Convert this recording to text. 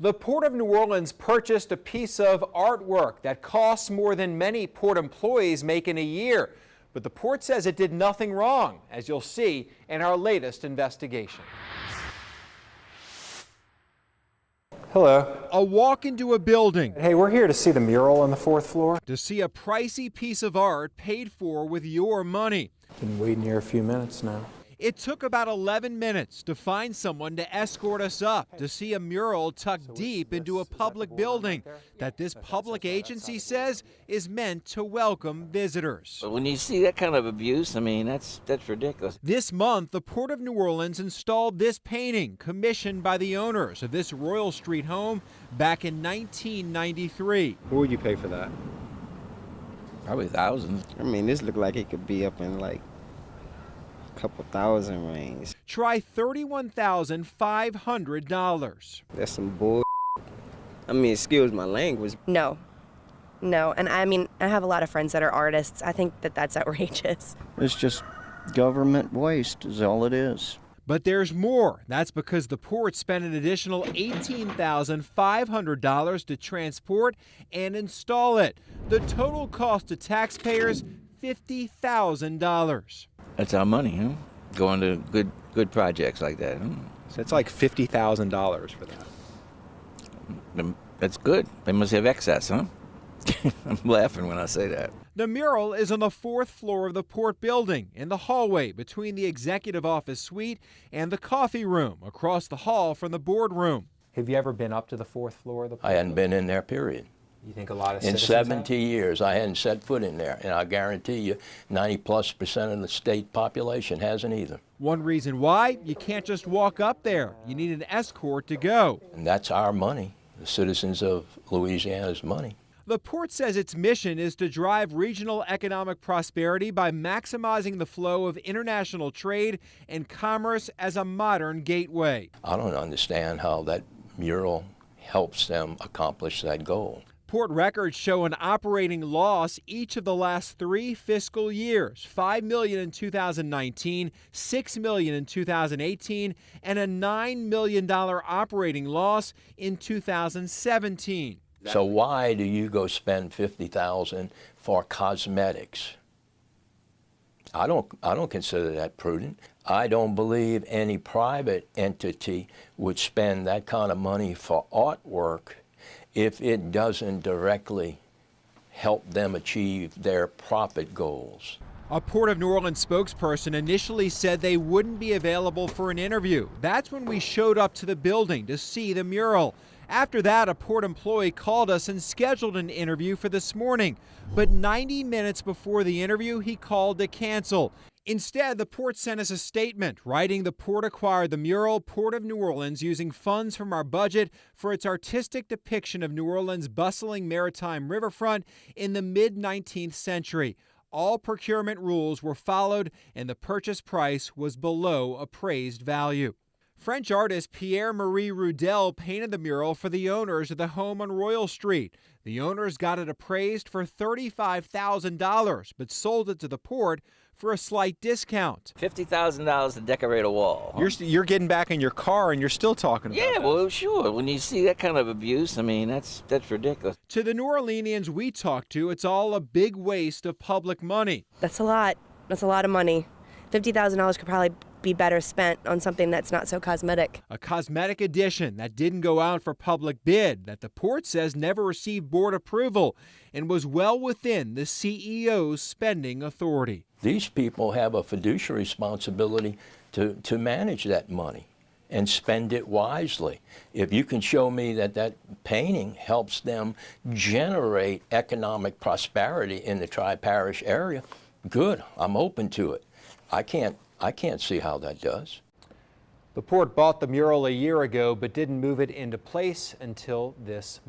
The Port of New Orleans purchased a piece of artwork that costs more than many port employees make in a year. But the port says it did nothing wrong, as you'll see in our latest investigation. Hello. A walk into a building. Hey, we're here to see the mural on the 4th floor. To see a pricey piece of art paid for with your money. Been waiting here a few minutes now. It took about 11 minutes to find someone to escort us up to see a mural tucked deep into a public building that this public agency says is meant to welcome visitors. But when you see that kind of abuse, I mean, that's ridiculous. This month, the Port of New Orleans installed this painting commissioned by the owners of this Royal Street home back in 1993. What would you pay for that? Probably thousands. I mean, this looked like it could be up in like couple thousand range. Try $31,500. That's some bull. I mean, excuse my language. No, and I mean, I have a lot of friends that are artists. I think that that's outrageous. It's just government waste is all it is. But there's more. That's because the port spent an additional $18,500 to transport and install it. The total cost to taxpayers, $50,000. That's our money, huh? Going to good projects like that. Huh? So it's like $50,000 for that. That's good. They must have excess, huh? I'm laughing when I say that. The mural is on the 4th floor of the port building, in the hallway between the executive office suite and the coffee room, across the hall from the boardroom. Have you ever been up to the 4th floor of the port? I hadn't been in there, period. You think a lot of In citizens 70 years, I hadn't set foot in there, and I guarantee you 90+% of the state population hasn't either. One reason why, you can't just walk up there. You need an escort to go. And that's our money, the citizens of Louisiana's money. The port says its mission is to drive regional economic prosperity by maximizing the flow of international trade and commerce as a modern gateway. I don't understand how that mural helps them accomplish that goal. Port records show an operating loss each of the last 3 fiscal years, $5 million in 2019, $6 million in 2018, and a $9 million operating loss in 2017. So why do you go spend $50,000 for cosmetics? I don't consider that prudent. I don't believe any private entity would spend that kind of money for artwork if it doesn't directly help them achieve their profit goals. A Port of New Orleans spokesperson initially said they wouldn't be available for an interview. That's when we showed up to the building to see the mural. After that, a port employee called us and scheduled an interview for this morning. But 90 minutes before the interview, he called to cancel. Instead, the port sent us a statement writing the port acquired the mural, Port of New Orleans, using funds from our budget for its artistic depiction of New Orleans' bustling maritime riverfront in the mid-19th century. All procurement rules were followed, and the purchase price was below appraised value. French artist Pierre-Marie Rudel painted the mural for the owners of the home on Royal Street. The owners got it appraised for $35,000, but sold it to the port for a slight discount. $50,000 to decorate a wall. Huh? You're getting back in your car and you're still talking about Yeah, that. well, sure. When you see that kind of abuse, I mean, that's ridiculous. To the New Orleanians we talked to, it's all a big waste of public money. That's a lot. That's a lot of money. $50,000 could probably be better spent on something that's not so cosmetic. A cosmetic addition that didn't go out for public bid, that the port says never received board approval and was well within the CEO's spending authority. These people have a fiduciary responsibility to manage that money and spend it wisely. If you can show me that that painting helps them generate economic prosperity in the Tri-Parish area, good, I'm open to it. I can't see how that does. The port bought the mural a year ago but didn't move it into place until this